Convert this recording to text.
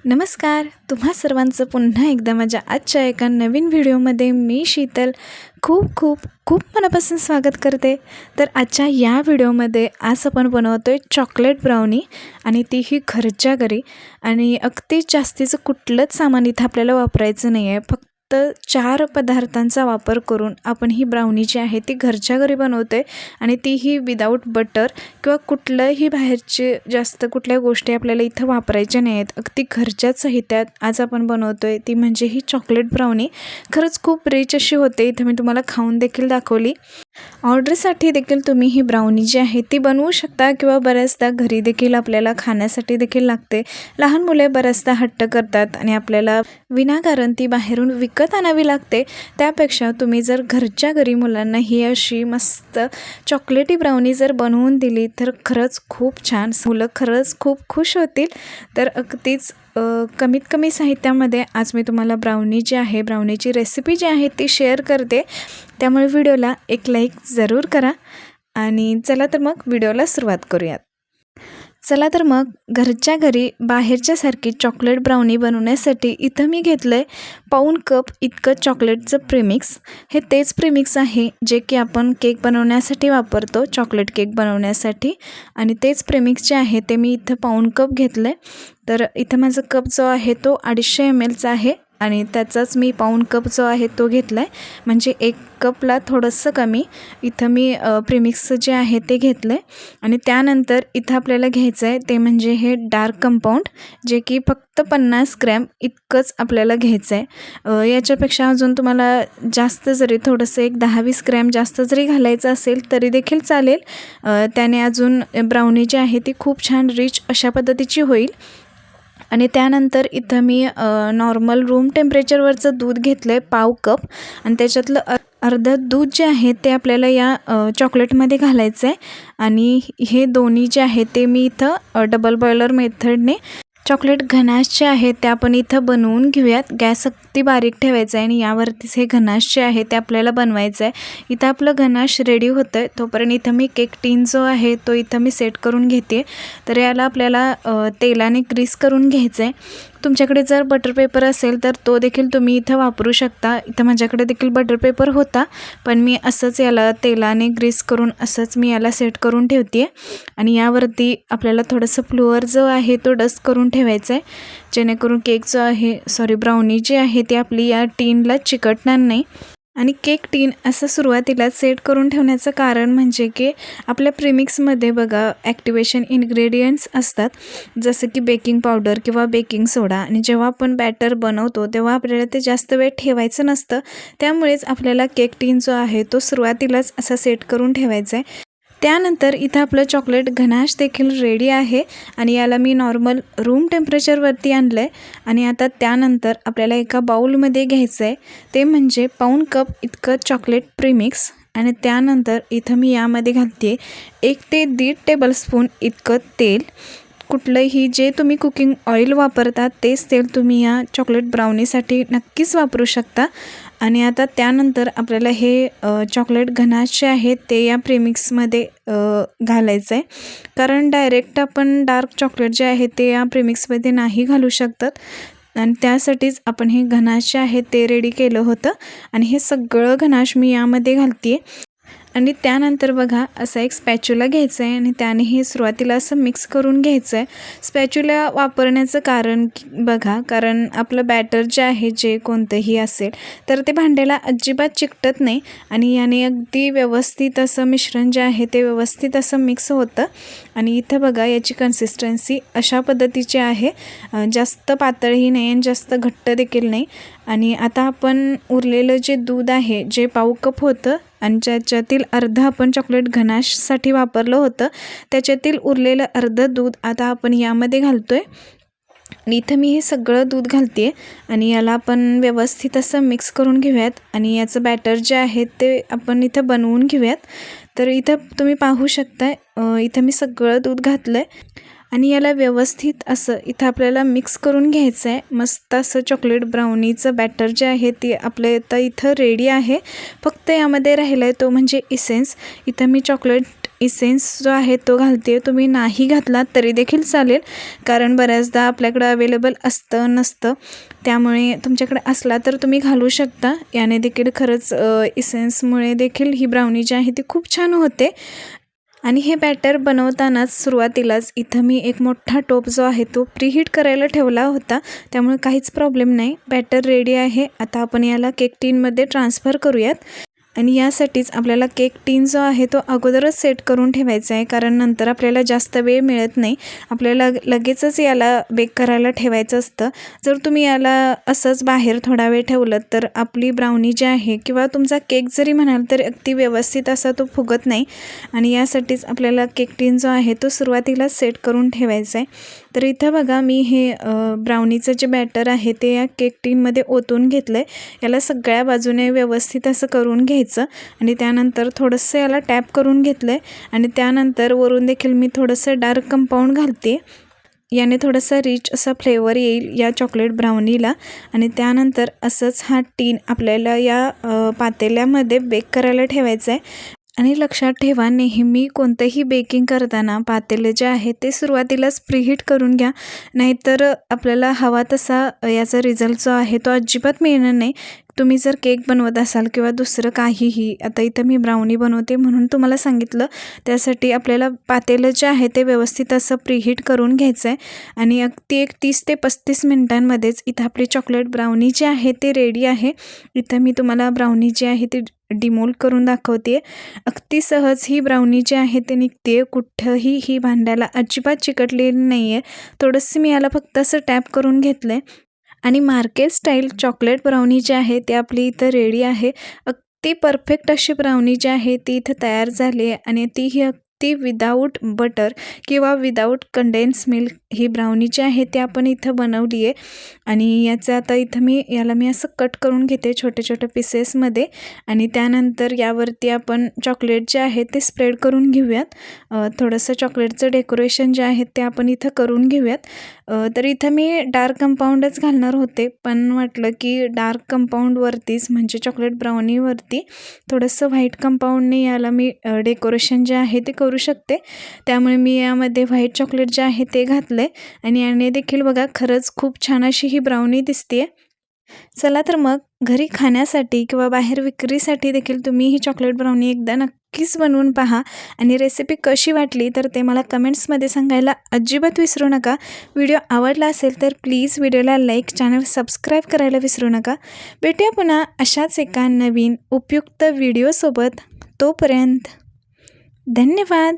नमस्कार. तुम्हा सर्वांचं पुन्हा एकदा माझ्या आजच्या एका नवीन व्हिडिओमध्ये मी शीतल खूप खूप खूप मनापासून स्वागत करते. तर आजच्या या व्हिडिओमध्ये आज आपण बनवतो आहे चॉकलेट ब्राउनी आणि तीही घरच्या घरी. आणि अगदी जास्तीचं कुठलंच सामान इथं आपल्याला वापरायचं नाही आहे. फक्त 4 पदार्थांचा वापर करून आपण ही ब्राउनी जी आहे ती घरच्या घरी बनवतो आहे आणि तीही विदाऊट बटर किंवा कुठलंही बाहेरचे जास्त कुठल्या गोष्टी आपल्याला इथं वापरायच्या नाही आहेत. अगदी घरच्याच साहित्यात आज आपण बनवतो आहे ती म्हणजे ही चॉकलेट ब्राउनी. खरंच खूप रिच अशी होते. इथं मी तुम्हाला खाऊन देखील दाखवली. ऑर्डरसाठी देखील तुम्ही ही ब्राउनी जी आहे ती बनवू शकता किंवा बऱ्याचदा घरी देखील आपल्याला खाण्यासाठी देखील लागते. लहान मुले बऱ्याचदा हट्ट करतात आणि आपल्याला विनाकारण ती बाहेरून विकत आणावी लागते. त्यापेक्षा तुम्ही जर घरच्या घरी मुलांना ही अशी मस्त चॉकलेटी ब्राउनी जर बनवून दिली तर खरंच खूप छान, मुलं खरंच खूप खुश होतील. तर अगदीच कमीत कमी साहित्यामध्ये आज मी तुम्हाला ब्राउनी जी आहे, ब्राउनीची रेसिपी जी आहे ती शेअर करते. त्यामुळे व्हिडिओला एक लाईक ज़रूर करा आणि चला तर मग व्हिडिओला सुरुवात करूयात. चला तर मग घरच्या घरी बाहेरच्यासारखी चॉकलेट ब्राउनी बनवण्यासाठी इथं मी घेतलं आहे पाऊण कप इतकं चॉकलेटचं प्रीमिक्स. हे तेच प्रीमिक्स आहे जे की आपण केक बनवण्यासाठी वापरतो, चॉकलेट केक बनवण्यासाठी. आणि तेच प्रीमिक्स जे आहे ते मी इथं पाऊण कप घेतलं आहे. तर इथं माझा कप जो आहे तो 250 ml आहे आणि त्याचाच मी पाऊण कप जो आहे तो घेतला आहे. म्हणजे 1 कपला थोडंसं कमी इथं मी प्रीमिक्स जे आहे ते घेतलं आहे. आणि त्यानंतर इथं आपल्याला घ्यायचं आहे ते म्हणजे हे डार्क कंपाऊंड, जे की फक्त 50 ग्रॅम इतकंच आपल्याला घ्यायचं आहे. याच्यापेक्षा अजून तुम्हाला जास्त जरी थोडंसं एक 10-20 ग्रॅम जास्त जरी घालायचं असेल तरी देखील चालेल. त्याने अजून ब्राउनी जी आहे ती खूप छान रिच अशा पद्धतीची होईल. आणि त्यानंतर इथं मी नॉर्मल रूम टेम्परेचरवरचं दूध घेतलं आहे पाव कप आणि त्याच्यातलं अर्धं दूध जे आहे ते आपल्याला या चॉकलेटमध्ये घालायचं आहे. आणि हे दोन्ही जे आहे ते मी इथं डबल बॉयलर मेथडने चॉकलेट घनाश जे आहे ते आपण इथं बनवून घेऊयात. गॅस अगदी बारीक ठेवायचा आहे आणि यावरतीच हे घनाश जे आहे ते आपल्याला बनवायचं आहे. इथं आपलं घनाश रेडी होतं आहे तोपर्यंत इथं मी केक टीन जो आहे तो इथं मी सेट करून घेते. तर याला आपल्याला तेलाने ग्रीस करून घ्यायचं आहे. तुमच्याकडे जर बटर पेपर असेल तर तो देखील तुम्ही इथं वापरू शकता. इथं माझ्याकडे देखील बटर पेपर होता पण मी असंच याला तेलाने ग्रीस करून असंच मी याला सेट करून ठेवते आहे. आणि यावरती आपल्याला थोडंसं फ्लोअर जो आहे तो डस्ट करून ठेवायचं आहे जेणेकरून केक जो आहे ब्राउनी जी आहे ती आपली या टीनला चिकटणार नाही. आणि केक टीन असं सुरुवातीला सेट करून ठेवण्याचं कारण म्हणजे की आपल्या प्रीमिक्समध्ये बघा ॲक्टिवेशन इन्ग्रेडियंट्स असतात जसं की बेकिंग पावडर किंवा बेकिंग सोडा. आणि जेव्हा आपण बॅटर बनवतो तेव्हा आपल्याला ते जास्त वेळ ठेवायचं नसतं. त्यामुळेच आपल्याला केक टीन जो आहे तो सुरुवातीलाच असा सेट करून ठेवायचा आहे. त्यानंतर इथं आपलं चॉकलेट घनाश देखील रेडी आहे आणि याला मी नॉर्मल रूम टेम्परेचरवरती आणलं आहे. आणि आता त्यानंतर आपल्याला एका बाऊलमध्ये घ्यायचं आहे ते म्हणजे पाऊण कप इतकं चॉकलेट प्रीमिक्स. आणि त्यानंतर इथं मी यामध्ये घालते 1 ते 1.5 टेबलस्पून इतकं तेल. कुठलंही जे तुम्ही कुकिंग ऑइल वापरता तेच तेल तुम्ही या चॉकलेट ब्राउनीसाठी नक्कीच वापरू शकता. आणि आता त्यानंतर आपल्याला हे चॉकलेट घनाश जे आहे ते या प्रीमिक्समध्ये घालायचं आहे. कारण डायरेक्ट आपण डार्क चॉकलेट जे आहे ते या प्रीमिक्समध्ये नाही घालू शकतात आणि त्यासाठीच आपण हे घनाश जे आहे ते रेडी केलं होतं. आणि हे सगळं घनाश मी यामध्ये घालते आहे. आणि त्यानंतर बघा असा एक स्पॅच्युला घ्यायचं आहे आणि त्याने हे सुरुवातीला असं मिक्स करून घ्यायचं आहे. स्पॅच्युला वापरण्याचं कारण बघा, कारण आपलं बॅटर जे आहे जे कोणतंही असेल तर ते भांड्याला अजिबात चिकटत नाही आणि याने अगदी व्यवस्थित असं मिश्रण जे आहे ते व्यवस्थित असं मिक्स होतं. आणि इथं बघा याची कन्सिस्टन्सी अशा पद्धतीची आहे, जास्त पातळही नाही आणि जास्त घट्ट देखील नाही. आणि आता आपण उरलेलं जे दूध आहे जे पाव कप होतं आणि ज्याच्यातील अर्धं आपण चॉकलेट घनाशसाठी वापरलं होतं त्याच्यातील उरलेलं अर्धं दूध आता आपण यामध्ये घालतो आहे. आणि इथं मी हे सगळं दूध घालते आहे आणि याला आपण व्यवस्थित असं मिक्स करून घेऊयात. आणि याचं बॅटर जे आहे ते आपण इथं बनवून घेऊयात. तर इथं तुम्ही पाहू शकता इथं मी सगळं दूध घातलं आहे आणि याला व्यवस्थित असं इथं आपल्याला मिक्स करून घ्यायचं आहे. मस्त असं चॉकलेट ब्राउनीचं बॅटर जे आहे ते आपलं इथं रेडी आहे. फक्त यामध्ये राहिला आहे तो म्हणजे इसेन्स. इथं मी चॉकलेट इसेन्स जो आहे तो घालते. तुम्ही नाही घातलात तरी देखील चालेल, कारण बऱ्याचदा आपल्याकडं अवेलेबल असतं नसतं, त्यामुळे तुमच्याकडे असला तर तुम्ही घालू शकता. याने देखील खरंच इसेन्समुळे देखील ही ब्राउनी जी आहे ती खूप छान होते. आणि हे बॅटर बनवतानाच सुरुवातीलाच इथं मी एक मोठा टोप जो आहे तो प्रीहीट करायला ठेवला होता, त्यामुळे काहीच प्रॉब्लेम नाही. बॅटर रेडी आहे. आता आपण याला केक टीनमध्ये ट्रान्सफर करूयात. आणि यासाठीच आपल्याला केक टीन जो आहे तो अगोदरच सेट करून ठेवायचा आहे, कारण नंतर आपल्याला जास्त वेळ मिळत नाही. आपल्याला लगेचच याला बेक करायला ठेवायचं असतं. जर तुम्ही याला असंच बाहेर थोडा वेळ ठेवलं तर आपली ब्राउनी जी आहे किंवा तुमचा केक जरी म्हणाल तर अगदी व्यवस्थित असा तो फुगत नाही. आणि यासाठीच आपल्याला केक टीन जो आहे तो सुरुवातीला सेट करून ठेवायचा आहे. तर इथं बघा मी हे ब्राउनीचं जे बॅटर आहे ते या केक टीनमध्ये ओतून घेतलं आहे. याला सगळ्या बाजूने व्यवस्थित असं करून घ्यायचं आणि त्यानंतर थोडंसं याला टॅप करून घेतलं आहे. आणि त्यानंतर वरून देखील मी थोडंसं डार्क कंपाऊंड घालते. याने थोडंसं रिच असा फ्लेवर येईल या चॉकलेट ब्राउनीला. आणि त्यानंतर असंच हा टीन आपल्याला या पातेल्यामध्ये बेक करायला ठेवायचा आहे. आणि लक्षात ठेवा, नेहमी कोणतंही बेकिंग करताना पातेले जे आहे ते सुरुवातीलाच प्रीहीट करून घ्या, नाहीतर आपल्याला हवा तसा याचा रिझल्ट जो आहे तो अजिबात मिळणार नाही. तुम्ही जर केक बनवत असाल किंवा दुसरं काहीही, आता इथं मी ब्राउनी बनवते म्हणून तुम्हाला सांगितलं, त्यासाठी आपल्याला पातेलं जे आहे ते व्यवस्थित असं प्रीहीट करून घ्यायचं आहे. आणि अगदी एक 30 ते 35 मिनटांमध्येच इथं आपली चॉकलेट ब्राउनी जी आहे ते रेडी आहे. इथं मी तुम्हाला ब्राउनी जी आहे ती डिमोल्ड करून दाखवते. अगदी सहज ही ब्राउनी जी आहे ते निघते. कुठंही ही भांड्याला अजिबात चिकटलेली नाही आहे. थोडंसं मी याला फक्त असं टॅप करून घेतलं आहे. आणि मार्केट स्टाईल चॉकलेट ब्राउनी जी आहे ती आपली इथं रेडी आहे. अगदी परफेक्ट अशी ब्राउनी जी आहे ती इथं तयार झाली आहे. आणि तीही अगदी विदाऊट बटर किंवा विदाऊट कंडेन्स मिल्क ही ब्राउनी जी आहे ती आपण इथं बनवली आहे. आणि याचं आता इथं याला मी असं कट करून घेते छोटे छोटे पीसेसमध्ये. आणि त्यानंतर यावरती आपण चॉकलेट जे आहे ते स्प्रेड करून घेऊयात. थोडंसं चॉकलेटचं डेकोरेशन जे आहे ते आपण इथं करून घेऊयात. तर इथं मी डार्क कंपाऊंडच घालणार होते, पण वाटलं की डार्क कंपाऊंडवरतीच म्हणजे चॉकलेट ब्राउनीवरती थोडंसं व्हाईट कंपाऊंडने याला मी डेकोरेशन जे आहे ते करू शकते. त्यामुळे मी यामध्ये व्हाईट चॉकलेट जे आहे ते घातलं आहे. आणि याने देखील बघा खरंच खूप छान अशी ही ब्राउनी दिसते. चला तर मग घरी खाण्यासाठी किंवा बाहेर विक्रीसाठी देखील तुम्ही ही चॉकलेट ब्राउनी एकदा नक्कीच बनवून पहा. आणि रेसिपी कशी वाटली तर ते मला कमेंट्समध्ये सांगायला अजिबात विसरू नका. व्हिडिओ आवडला असेल तर प्लीज व्हिडिओला लाईक, चॅनल सबस्क्राईब करायला विसरू नका. भेटूया पुन्हा अशाच एका नवीन उपयुक्त व्हिडिओसोबत. तोपर्यंत धन्यवाद.